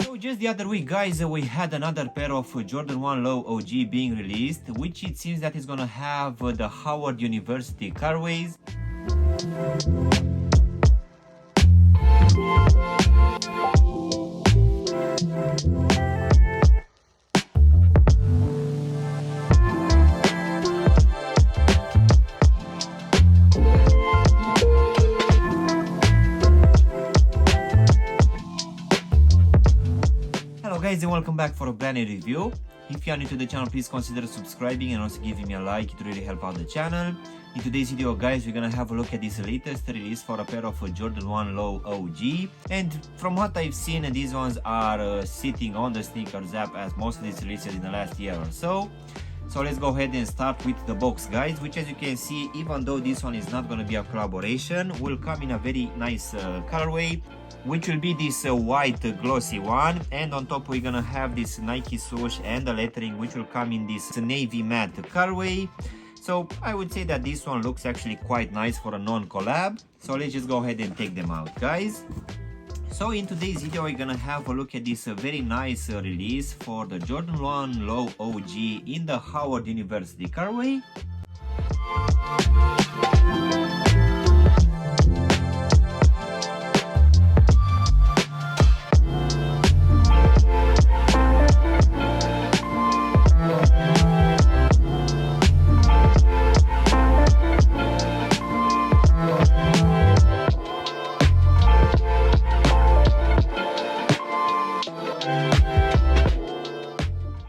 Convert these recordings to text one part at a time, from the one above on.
So just the other week, guys, we had another pair of Jordan 1 Low OG being released, which it seems that is gonna have the Howard University colorways. Hello guys, and welcome back for a brand new review. If you are new to the channel, please consider subscribing and also giving me a like. It really helps out the channel. In today's video, guys, we're gonna have a look at this latest release for a pair of Jordan 1 Low OG. And from what I've seen, these ones are sitting on the SNKRS app as most of these releases in the last year or so. So let's go ahead and start with the box, guys, which, as you can see, even though this one is not going to be a collaboration, will come in a very nice colorway, which will be this white glossy one, and on top we're gonna have this Nike swoosh and the lettering, which will come in this navy matte colorway. So I would say that this one looks actually quite nice for a non-collab. So let's just go ahead and take them out, guys. So in today's video, we're gonna have a look at this very nice release for the Jordan 1 Low OG in the Howard University colorway.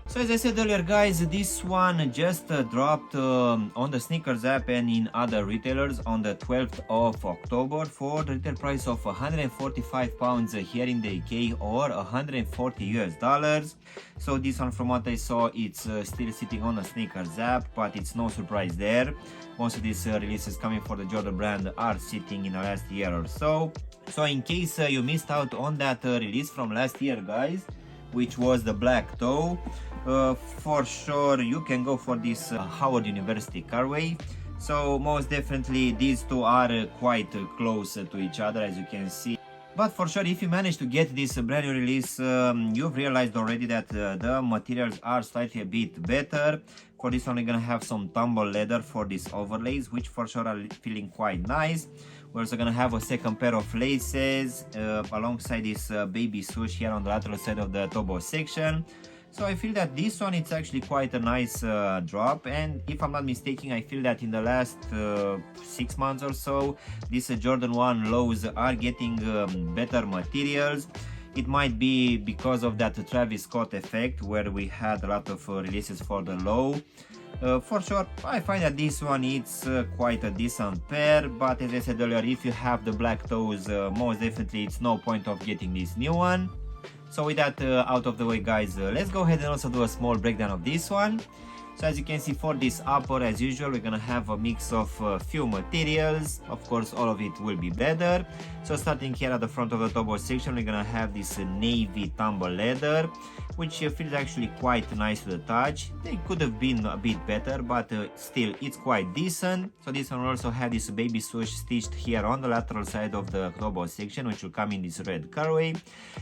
So as I said earlier, guys, this one just dropped on the SNKRS app and in other retailers on the 12th of October for the retail price of £145 here in the UK or $140 US. So this one, from what I saw, it's still sitting on the SNKRS app, but it's no surprise there. Most of these releases coming for the Jordan brand are sitting in the last year or so. So in case you missed out on that release from last year, guys, which was the black toe, for sure you can go for this Howard University colorway. So most definitely these two are quite close to each other, as you can see. But for sure, if you manage to get this brand new release, you've realized already that the materials are slightly a bit better. For this one, we're gonna have some tumble leather for these overlays, which for sure are feeling quite nice. We're also gonna have a second pair of laces alongside this baby swoosh here on the lateral side of the tobo section. So I feel that this one, it's actually quite a nice drop, and if I'm not mistaken, I feel that in the last 6 months or so, these Jordan 1 lows are getting better materials. It might be because of that Travis Scott effect, where we had a lot of releases for the low. For sure, I find that this one it's quite a decent pair, but as I said earlier, if you have the black toes, most definitely it's no point of getting this new one. So with that out of the way, guys, let's go ahead and also do a small breakdown of this one. So as you can see, for this upper, as usual, we're gonna have a mix of few materials. Of course, all of it will be better. So starting here at the front of the tobo section, we're gonna have this navy tumble leather, which feels actually quite nice to the touch. They could have been a bit better, but still it's quite decent. So this one will also have this baby swoosh stitched here on the lateral side of the tobo section, which will come in this red colorway.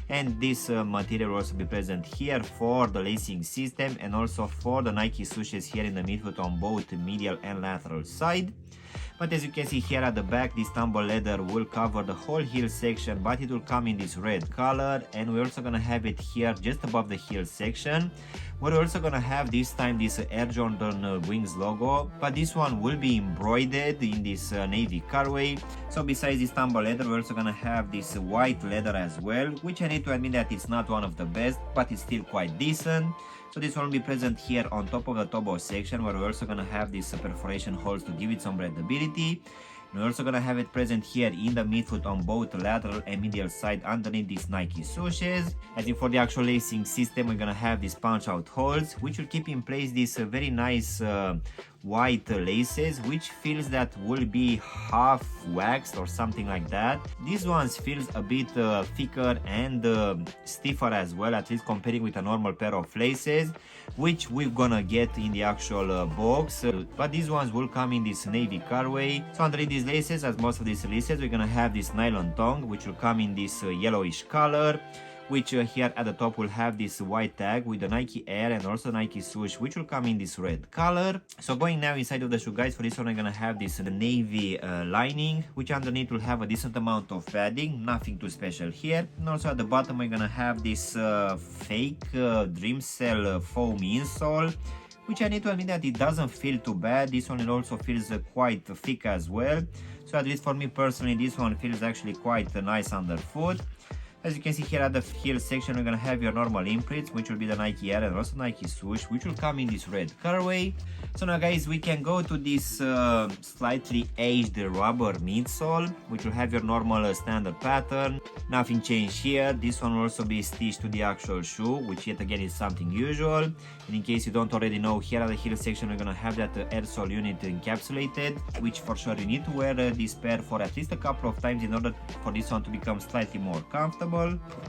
And this material will also be present here for the lacing system and also for the Nike swoosh here in the midfoot on both medial and lateral side. But as you can see here at the back, this tumble leather will cover the whole heel section, but it will come in this red color, and we're also gonna have it here just above the heel section. We're also gonna have this time this Air Jordan Wings logo, but this one will be embroidered in this navy colorway. So besides this tumble leather, we're also gonna have this white leather as well, which I need to admit that it's not one of the best, but it's still quite decent. So this one will be present here on top of the tobo section, where we're also gonna have these perforation holes to give it some breathability. And we're also gonna have it present here in the midfoot on both lateral and medial side underneath these Nike swooshes. As in for the actual lacing system, we're gonna have these punch out holes, which will keep in place this very nice white laces, which feels that will be half waxed or something like that. These ones feels a bit thicker and stiffer as well, at least comparing with a normal pair of laces, which we're gonna get in the actual box. But these ones will come in this navy colorway. So underneath these laces, as most of these laces, we're gonna have this nylon tongue, which will come in this yellowish color, which here at the top will have this white tag with the Nike Air and also Nike swoosh, which will come in this red color. So going now inside of the shoe, guys, for this one I'm gonna have this navy lining, which underneath will have a decent amount of padding, nothing too special here. And also at the bottom we're gonna have this fake Dreamcell foam insole, which I need to admit that it doesn't feel too bad. This one also feels quite thick as well. So at least for me personally, this one feels actually quite nice underfoot. As you can see here at the heel section, we're gonna have your normal imprints, which will be the Nike Air and also Nike swoosh, which will come in this red colorway. So now guys, we can go to this slightly aged rubber midsole, which will have your normal standard pattern. Nothing changed here. This one will also be stitched to the actual shoe, which yet again is something usual. And in case you don't already know, here at the heel section, we're gonna have that Outsole unit encapsulated, which for sure you need to wear this pair for at least a couple of times in order for this one to become slightly more comfortable.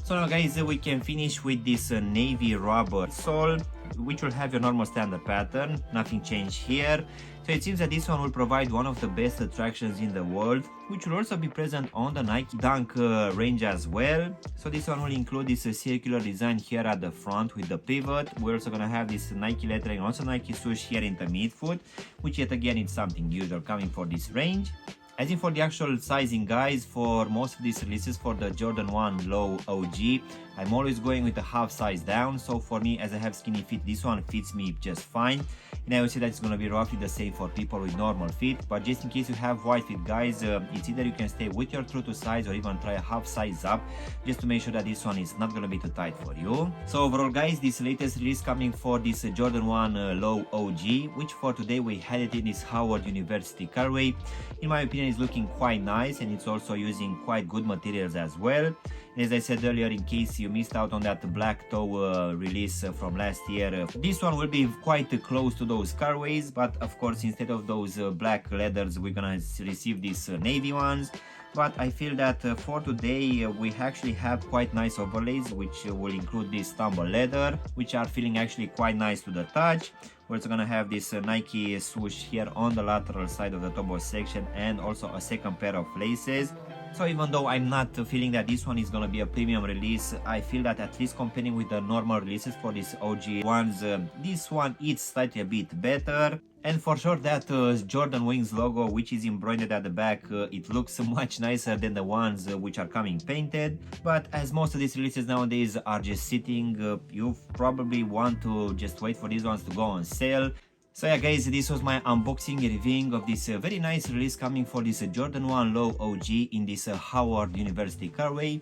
So now guys, we can finish with this navy rubber sole, which will have your normal standard pattern. Nothing changed here. So it seems that this one will provide one of the best attractions in the world, which will also be present on the Nike Dunk range as well. So this one will include this circular design here at the front with the pivot. We're also gonna have this Nike lettering and also Nike swoosh here in the midfoot, which yet again is something usual coming for this range. As in for the actual sizing, guys, for most of these releases for the Jordan 1 Low OG, I'm always going with a half size down. So for me, as I have skinny feet, this one fits me just fine. And I would say that it's going to be roughly the same for people with normal feet. But just in case you have wide feet, guys, it's either you can stay with your true to size or even try a half size up, just to make sure that this one is not going to be too tight for you. So overall, guys, this latest release coming for this Jordan 1 Low OG, which for today we had it in this Howard University colorway. In my opinion, is looking quite nice, and it's also using quite good materials as well. And as I said earlier, in case you missed out on that black toe release from last year, this one will be quite close to those colorways, but of course instead of those black leathers we're gonna receive these navy ones. But I feel that for today we actually have quite nice overlays, which will include this tumble leather, which are feeling actually quite nice to the touch. We're also gonna have this Nike swoosh here on the lateral side of the top section, and also a second pair of laces. So even though I'm not feeling that this one is gonna be a premium release, I feel that at least comparing with the normal releases for these OG ones, this one is slightly a bit better. And for sure that Jordan Wings logo, which is embroidered at the back, it looks much nicer than the ones which are coming painted. But as most of these releases nowadays are just sitting, you probably want to just wait for these ones to go on sale. So yeah guys, this was my unboxing and reviewing of this very nice release coming for this Jordan 1 Low OG in this Howard University colorway.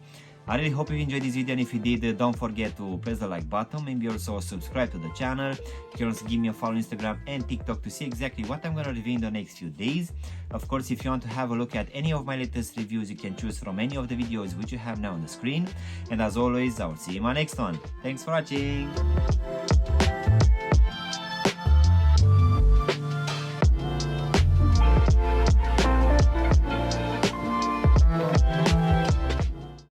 I really hope you enjoyed this video, and if you did, don't forget to press the like button, maybe also subscribe to the channel. You can also give me a follow on Instagram and TikTok to see exactly what I'm gonna review in the next few days. Of course, if you want to have a look at any of my latest reviews, you can choose from any of the videos which you have now on the screen. And as always, I will see you in my next one. Thanks for watching!